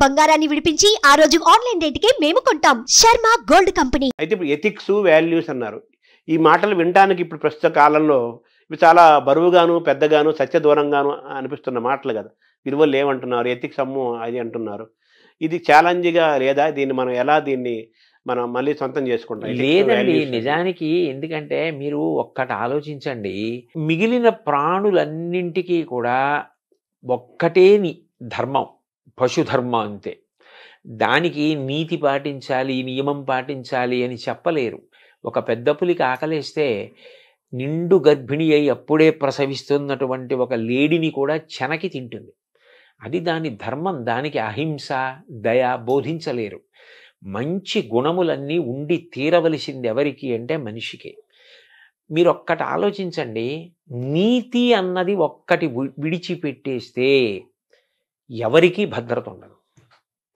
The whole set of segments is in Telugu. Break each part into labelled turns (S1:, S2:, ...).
S1: బంగారాన్ని విడిపించి ఆ రోజు ఆన్లైన్ రేటుకే మేము కొంటాం. Sharma gold company.
S2: అయితే ఇప్పుడు ఎథిక్స్, వాల్యూస్ అన్నారు. ఈ మాటలు వినడానికి ఇప్పుడు ప్రస్తుత కాలంలో ఇవి చాలా బరువుగాను, పెద్దగాను, సత్యదూరంగాను అనిపిస్తున్న మాటలు కదా. విలువలు ఏమంటున్నారు, ఎథిక్స్ అమ్ము అది అంటున్నారు. ఇది ఛాలెంజ్గా లేదా? దీన్ని మనం మళ్ళీ సొంతం చేసుకుంటాం?
S3: లేదండి, నిజానికి ఎందుకంటే మీరు ఒక్కటి ఆలోచించండి, మిగిలిన ప్రాణులన్నింటికీ కూడా ఒక్కటే ధర్మం, పశుధర్మం అంతే. దానికి నీతి పాటించాలి, నియమం పాటించాలి అని చెప్పలేరు. ఒక పెద్ద పులికి ఆకలేస్తే నిండు గర్భిణి అయి అప్పుడే ప్రసవిస్తున్నటువంటి ఒక లేడిని కూడా చెనకి తింటుంది. అది దాని ధర్మం. దానికి అహింస, దయ బోధించలేరు. మంచి గుణములన్నీ ఉండి తీరవలసింది ఎవరికి అంటే మనిషికి. మీరు ఒక్కటి ఆలోచించండి, నీతి అన్నది ఒక్కటి విడిచిపెట్టేస్తే ఎవరికీ భద్రత ఉండదు.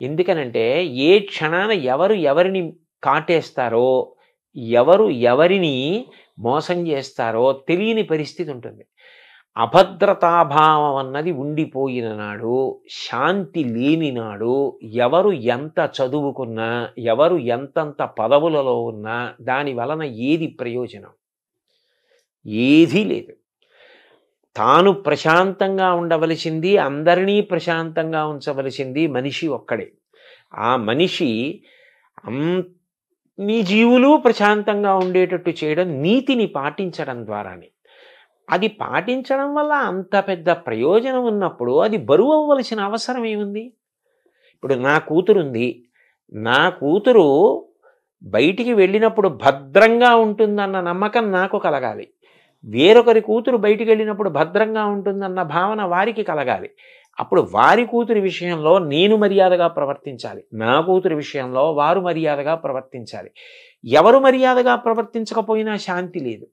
S3: ఎందుకనంటే ఏ క్షణాన ఎవరు ఎవరిని కాటేస్తారో, ఎవరు ఎవరిని మోసం చేస్తారో తెలియని పరిస్థితి ఉంటుంది. అభద్రతాభావం అన్నది ఉండిపోయిన నాడు, శాంతి లేని నాడు, ఎవరు ఎంత చదువుకున్నా, ఎవరు ఎంతంత పదవులలో ఉన్నా దాని వలన ఏది ప్రయోజనం? ఏదీ లేదు. తాను ప్రశాంతంగా ఉండవలసింది, అందరినీ ప్రశాంతంగా ఉంచవలసింది మనిషి ఒక్కడే. ఆ మనిషి అన్ని జీవులు ప్రశాంతంగా ఉండేటట్టు చేయడం నీతిని పాటించడం ద్వారానే. అది పాటించడం వల్ల అంత పెద్ద ప్రయోజనం ఉన్నప్పుడు అది బరువు అవ్వవలసిన అవసరం ఏముంది? ఇప్పుడు నా కూతురుంది, నా కూతురు బయటికి వెళ్ళినప్పుడు భద్రంగా ఉంటుందన్న నమ్మకం నాకు కలగాలి. వేరొకరి కూతురు బయటికి వెళ్ళినప్పుడు భద్రంగా ఉంటుందన్న భావన వారికి కలగాలి. అప్పుడు వారి కూతురి విషయంలో నేను మర్యాదగా ప్రవర్తించాలి, నా కూతురి విషయంలో వారు మర్యాదగా ప్రవర్తించాలి. ఎవరు మర్యాదగా ప్రవర్తించకపోయినా శాంతి లేదు.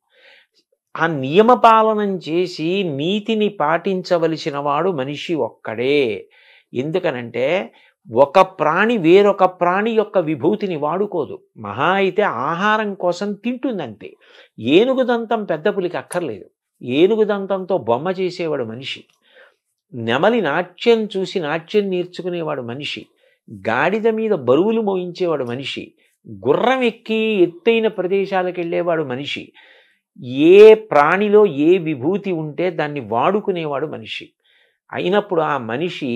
S3: ఆ నియమపాలనం చేసి నీతిని పాటించవలసిన వాడు మనిషి ఒక్కడే. ఎందుకనంటే ఒక ప్రాణి వేరొక ప్రాణి యొక్క విభూతిని వాడుకోదు. మహా అయితే ఆహారం కోసం తింటుందంతే. ఏనుగుదంతం పెద్ద పులికి అక్కర్లేదు. ఏనుగుదంతంతో బొమ్మ చేసేవాడు మనిషి. నెమలి నాట్యం చూసి నాట్యం నేర్చుకునేవాడు మనిషి. గాడిద మీద బరువులు మోయించేవాడు మనిషి. గుర్రం ఎక్కి ఎత్తైన ప్రదేశాలకు వెళ్ళేవాడు మనిషి. ఏ ప్రాణిలో ఏ విభూతి ఉంటే దాన్ని వాడుకునేవాడు మనిషి. అయినప్పుడు ఆ మనిషి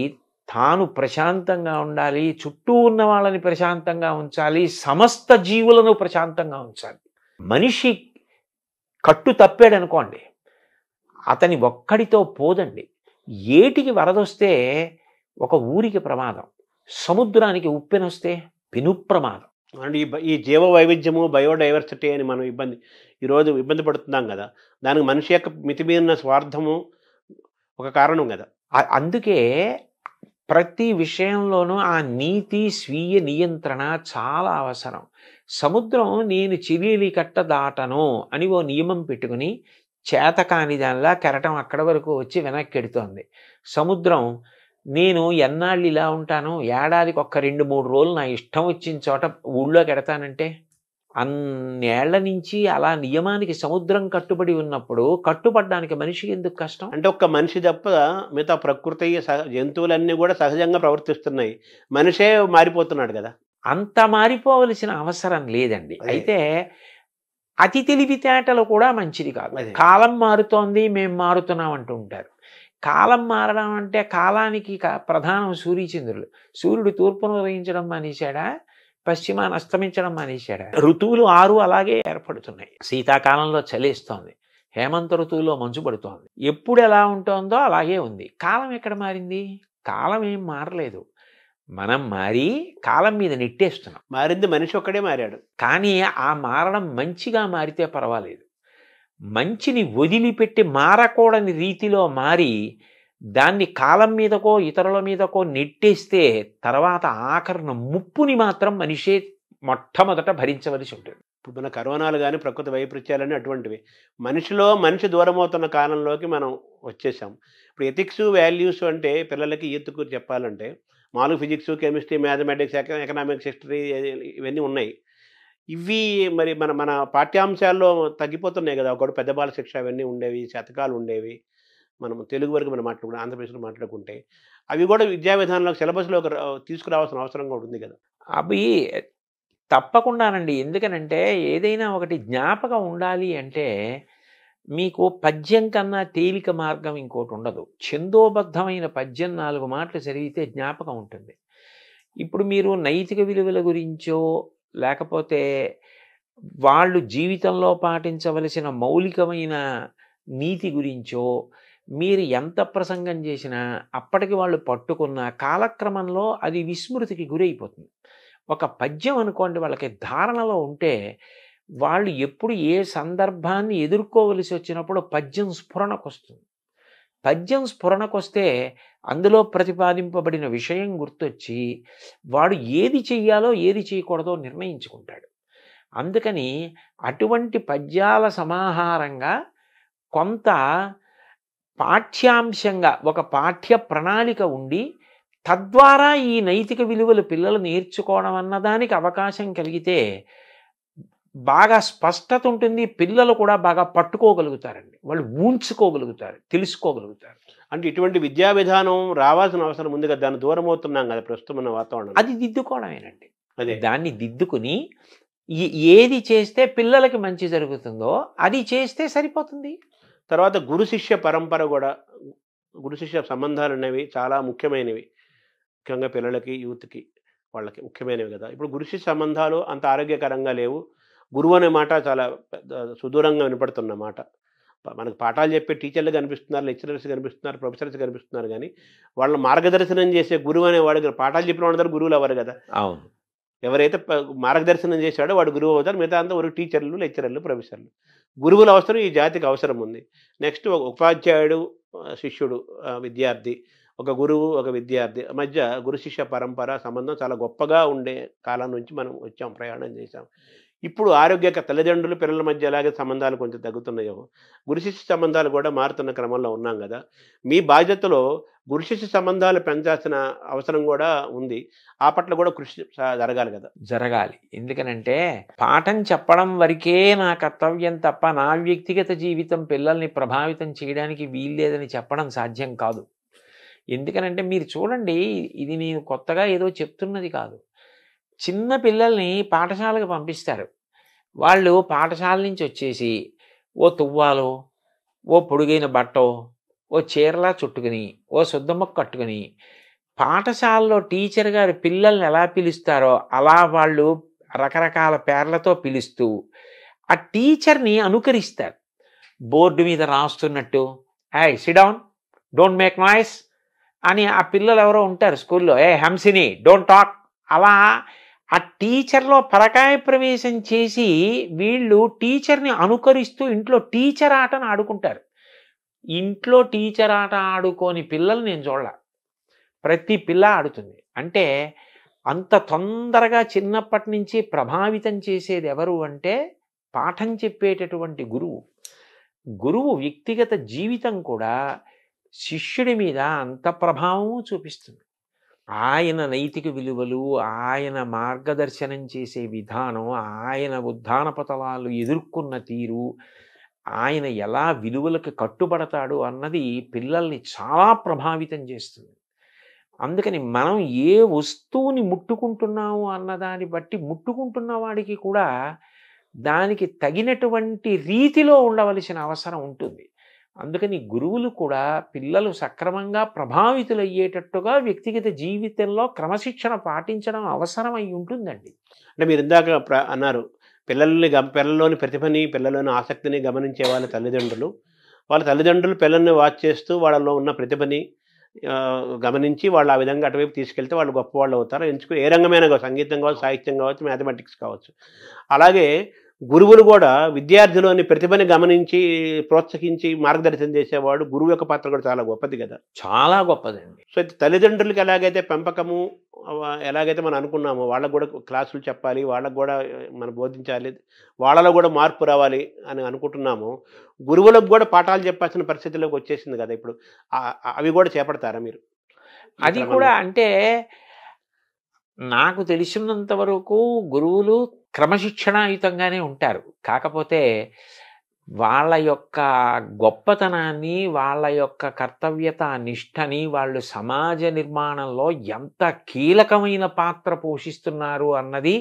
S3: తాను ప్రశాంతంగా ఉండాలి, చుట్టూ ఉన్న వాళ్ళని ప్రశాంతంగా ఉంచాలి, సమస్త జీవులను ప్రశాంతంగా ఉంచాలి. మనిషి కట్టు తప్పాడనుకోండి, అతని ఒక్కడితో పోదండి. ఏటికి వరదొస్తే ఒక ఊరికి ప్రమాదం, సముద్రానికి ఉప్పెనొస్తే పెను ప్రమాదం.
S2: అంటే ఈ జీవ వైవిధ్యము, బయోడైవర్సిటీ అని మనం ఈరోజు ఇబ్బంది పడుతున్నాం కదా. దానికి మనిషి యొక్క మితిమీరిన స్వార్థము ఒక కారణం కదా.
S3: అందుకే ప్రతి విషయంలోనూ ఆ నీతి, స్వీయ నియంత్రణ చాలా అవసరం. సముద్రం నేను చిలీలి కట్ట దాటను అని ఓ నియమం పెట్టుకుని చేతకాని దానిలా కెరటం అక్కడ వరకు వచ్చి వెనక్కి ఎడుతోంది. సముద్రం నేను ఎన్నాళ్ళు ఇలా ఉంటాను, ఏడాదికి ఒక్క 2-3 రోజులు నా ఇష్టం వచ్చిన చోట ఊళ్ళోకి ఎడతానంటే, అన్నేళ్ల నుంచి అలా నియమానికి సముద్రం కట్టుబడి ఉన్నప్పుడు కట్టుబడ్డానికి మనిషికి ఎందుకు కష్టం?
S2: అంటే ఒక్క మనిషి తప్ప మిగతా ప్రకృతి జంతువులన్నీ కూడా సహజంగా ప్రవర్తిస్తున్నాయి, మనిషే మారిపోతున్నాడు కదా.
S3: అంత మారిపోవలసిన అవసరం లేదండి. అయితే అతి తెలివితేటలు కూడా మంచిది కాదు. కాలం మారుతోంది, మేము మారుతున్నాం అంటూ ఉంటారు. కాలం మారడం అంటే కాలానికి ప్రధానం సూర్యచంద్రులు. సూర్యుడు తూర్పును ఉదయించడం మానేశాడా, పశ్చిమాన్ని అస్తమించడం మానేశాడా? ఋతువులు 6 అలాగే ఏర్పడుతున్నాయి. శీతాకాలంలో చలేస్తోంది, హేమంత ఋతువులో మంచు పడుతోంది. ఎప్పుడు ఎలా ఉంటుందో అలాగే ఉంది. కాలం ఎక్కడ మారింది? కాలం ఏం మారలేదు. మనం మారి కాలం మీద నెట్టేస్తున్నాం.
S2: మారింది మనిషి ఒక్కడే మారాడు.
S3: కానీ ఆ మారడం మంచిగా మారితే పర్వాలేదు. మంచిని వదిలిపెట్టి మారకూడని రీతిలో మారి దాన్ని కాలం మీదకో ఇతరుల మీదకో నెట్టేస్తే తర్వాత ఆఖరణ ముప్పుని మాత్రం మనిషే మొట్టమొదట భరించవలసి ఉంటుంది.
S2: ఇప్పుడు మన కరోనాలు కానీ ప్రకృతి వైపరీత్యాలని అటువంటివి మనిషి దూరం అవుతున్న కాలంలోకి మనం వచ్చేసాం. ఇప్పుడు ఎథిక్స్, వాల్యూస్ అంటే పిల్లలకి ఈతకు చెప్పాలంటే మామూలు physics, chemistry, mathematics, economics, history ఇవన్నీ ఉన్నాయి. ఇవి మరి మన పాఠ్యాంశాల్లో తగ్గిపోతున్నాయి కదా. ఒకటి పెద్ద బాల శిక్ష అవన్నీ ఉండేవి, శతకాలు ఉండేవి. మనం తెలుగు వరకు మనం మాట్లాడుకుంటే ఆంధ్రప్రదేశ్లో మాట్లాడుకుంటే అవి కూడా విద్యా విధానంలో సిలబస్లో తీసుకురావాల్సిన అవసరం కూడా ఉంది కదా.
S3: అవి తప్పకుండానండి. ఎందుకనంటే ఏదైనా ఒకటి జ్ఞాపకం ఉండాలి అంటే మీకు పద్యం కన్నా తేలిక మార్గం ఇంకోటి ఉండదు. ఛందోబద్ధమైన పద్యం 4 మాటలు చదివితే జ్ఞాపకం ఉంటుంది. ఇప్పుడు మీరు నైతిక విలువల గురించో లేకపోతే వాళ్ళు జీవితంలో పాటించవలసిన మౌలికమైన నీతి గురించో మీరు ఎంత ప్రసంగం చేసినా అప్పటికి వాళ్ళు పట్టుకున్న కాలక్రమంలో అది విస్మృతికి గురైపోతుంది. ఒక పద్యం అనుకోండి, వాళ్ళకి ధారణలో ఉంటే వాళ్ళు ఎప్పుడు ఏ సందర్భాన్ని ఎదుర్కోవలసి వచ్చినప్పుడు పద్యం స్ఫురణకొస్తుంది. పద్యం స్ఫురణకొస్తే అందులో ప్రతిపాదింపబడిన విషయం గుర్తొచ్చి వాడు ఏది చెయ్యాలో ఏది చేయకూడదో నిర్ణయించుకుంటాడు. అందుకని అటువంటి పద్యాల సమాహారంగా కొంత పాఠ్యాంశంగా ఒక పాఠ్య ప్రణాళిక ఉండి తద్వారా ఈ నైతిక విలువలు పిల్లలు నేర్చుకోవడం అన్నదానికి అవకాశం కలిగితే బాగా స్పష్టత ఉంటుంది. పిల్లలు కూడా బాగా పట్టుకోగలుగుతారండి, వాళ్ళు ఊంచుకోగలుగుతారు, తెలుసుకోగలుగుతారు.
S2: అంటే ఇటువంటి విద్యా విధానం రావాల్సిన అవసరం ఉంది కదా, దాన్ని దూరం అవుతున్నాం కదా ప్రస్తుతం ఉన్న వాతావరణం.
S3: అది దిద్దుకోవడమేనండి.
S2: అదే
S3: దాన్ని దిద్దుకుని ఏది చేస్తే పిల్లలకి మంచి జరుగుతుందో అది చేస్తే సరిపోతుంది.
S2: తర్వాత గురు శిష్య పరంపర కూడా, గురు శిష్య సంబంధాలు అనేవి చాలా ముఖ్యమైనవి, ముఖ్యంగా పిల్లలకి యూత్కి వాళ్ళకి ముఖ్యమైనవి కదా. ఇప్పుడు గురు శిష్య సంబంధాలు అంత ఆరోగ్యకరంగా లేవు. గురువు అనే మాట చాలా సుదూరంగా వినపడుతున్న మాట. మనకు పాఠాలు చెప్పే టీచర్లు కనిపిస్తున్నారు, లెక్చరర్స్ కనిపిస్తున్నారు, ప్రొఫెసర్స్ కనిపిస్తున్నారు, కానీ వాళ్ళని మార్గదర్శనం చేసే గురువు అనే వాడు, పాఠాలు చెప్పిన వాళ్ళందరూ గురువులు అవ్వరు కదా.
S3: అవును,
S2: ఎవరైతే మార్గదర్శనం చేశాడో వాడు గురువు అవుతారు, మిగతా అంతా ఒక టీచర్లు, లెక్చరర్లు, ప్రొఫెసర్లు. గురువుల అవసరం ఈ జాతికి అవసరం ఉంది. నెక్స్ట్ ఒక ఉపాధ్యాయుడు, శిష్యుడు, విద్యార్థి, ఒక గురువు, ఒక విద్యార్థి మధ్య గురు శిష్య పరంపర సంబంధం చాలా గొప్పగా ఉండే కాలం నుంచి మనం వచ్చాం, ప్రయాణం చేశాం. ఇప్పుడు ఆరోగ్యక తల్లిదండ్రులు పిల్లల మధ్య ఎలాగే సంబంధాలు కొంచెం తగ్గుతున్నాయో, గురు శిష్య సంబంధాలు కూడా మారుతున్న క్రమంలో ఉన్నాం కదా. మీ బాధ్యతలో గురు శిష్య సంబంధాలు పెంచాల్సిన అవసరం కూడా ఉంది. ఆ పట్ల కూడా కృషి జరగాలి కదా.
S3: జరగాలి. ఎందుకనంటే పాఠం చెప్పడం వరకే నా కర్తవ్యం తప్ప నా వ్యక్తిగత జీవితం పిల్లల్ని ప్రభావితం చేయడానికి వీల్లేదని చెప్పడం సాధ్యం కాదు. ఎందుకనంటే మీరు చూడండి, ఇది నేను కొత్తగా ఏదో చెప్తున్నది కాదు. చిన్న పిల్లల్ని పాఠశాలకు పంపిస్తారు. వాళ్ళు పాఠశాల నుంచి వచ్చేసి ఓ తువ్వాలో, ఓ పొడుగైన బట్టో, ఓ చీరలా చుట్టుకుని, ఓ శుద్ధముక్క కట్టుకుని పాఠశాలలో టీచర్ గారు పిల్లల్ని ఎలా పిలుస్తారో అలా వాళ్ళు రకరకాల పేర్లతో పిలుస్తూ ఆ టీచర్ని అనుకరిస్తారు. బోర్డు మీద రాస్తున్నట్టు, ఏయ్ SIT down, don't make noise అని ఆ పిల్లలు ఎవరో ఉంటారు స్కూల్లో, ఏ హంసిని డోంట్ టాక్, అలా ఆ టీచర్లో పరకాయ ప్రవేశం చేసి వీళ్ళు టీచర్ని అనుకరిస్తూ ఇంట్లో టీచర్ ఆటను ఆడుకుంటారు. ఇంట్లో టీచర్ ఆట ఆడుకోని పిల్లలు నేను చూడాల, ప్రతి పిల్ల ఆడుతుంది. అంటే అంత తొందరగా చిన్నప్పటి నుంచి ప్రభావితం చేసేది ఎవరు అంటే పాఠం చెప్పేటటువంటి గురువు. గురువు వ్యక్తిగత జీవితం కూడా శిష్యుడి మీద అంత ప్రభావం చూపిస్తుంది. ఆయన నైతిక విలువలు, ఆయన మార్గదర్శనం చేసే విధానం, ఆయన ఉద్ధాన పతలాలు ఎదుర్కొన్న తీరు, ఆయన ఎలా విలువలకు కట్టుబడతాడు అన్నది పిల్లల్ని చాలా ప్రభావితం చేస్తుంది. అందుకని మనం ఏ వస్తువుని ముట్టుకుంటున్నాము అన్నదాన్ని బట్టి ముట్టుకుంటున్న వాడికి కూడా దానికి తగినటువంటి రీతిలో ఉండవలసిన అవసరం ఉంటుంది. అందుకని గురువులు కూడా పిల్లలు సక్రమంగా ప్రభావితులయ్యేటట్టుగా వ్యక్తిగత జీవితంలో క్రమశిక్షణ పాటించడం అవసరమై ఉంటుందండి.
S2: అంటే మీరు ఇందాక అన్నారు, పిల్లల్లోని ప్రతిభని, పిల్లల్లోని ఆసక్తిని గమనించే వాళ్ళ తల్లిదండ్రులు పిల్లల్ని వాచ్ చేస్తూ వాళ్ళలో ఉన్న ప్రతిభని గమనించి వాళ్ళు ఆ విధంగా అటువైపు తీసుకెళ్తే వాళ్ళు గొప్పవాళ్ళు అవుతారు. ఎంచుకుని ఏ రంగమైనా కావచ్చు, సంగీతం కావచ్చు, సాహిత్యం కావచ్చు, మ్యాథమెటిక్స్ కావచ్చు. అలాగే గురువులు కూడా విద్యార్థిలోని ప్రతిభని గమనించి ప్రోత్సహించి మార్గదర్శనం చేసేవాడు. గురువు యొక్క పాత్ర కూడా చాలా గొప్పది కదా,
S3: చాలా గొప్పదండి.
S2: సో తల్లిదండ్రులకి ఎలాగైతే పెంపకము ఎలాగైతే మనం అనుకున్నామో వాళ్ళకు కూడా క్లాసులు చెప్పాలి, వాళ్ళకు కూడా మనం బోధించాలి, వాళ్ళలో కూడా మార్పు రావాలి అని అనుకుంటున్నాము. గురువులకు కూడా పాఠాలు చెప్పాల్సిన పరిస్థితిలోకి వచ్చేసింది కదా ఇప్పుడు. అవి కూడా చేపడతారా మీరు?
S3: అది కూడా అంటే నాకు తెలిసినంత వరకు గురువులు క్రమశిక్షణాయుతంగానే ఉంటారు. కాకపోతే వాళ్ళ యొక్క గొప్పతనాన్ని, వాళ్ళ యొక్క కర్తవ్యత నిష్టని, వాళ్ళు సమాజ నిర్మాణంలో ఎంత కీలకమైన పాత్ర పోషిస్తున్నారు అన్నది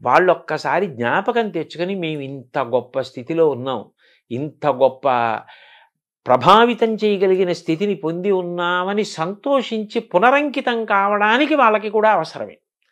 S3: వాళ్ళు ఒక్కసారి జ్ఞాపకం తెచ్చుకొని మేము ఇంత గొప్ప స్థితిలో ఉన్నాం, ఇంత గొప్ప ప్రభావితం చేయగలిగిన స్థితిని పొంది ఉన్నామని సంతోషించి పునరంకితం కావడానికి వాళ్ళకి కూడా అవసరమే.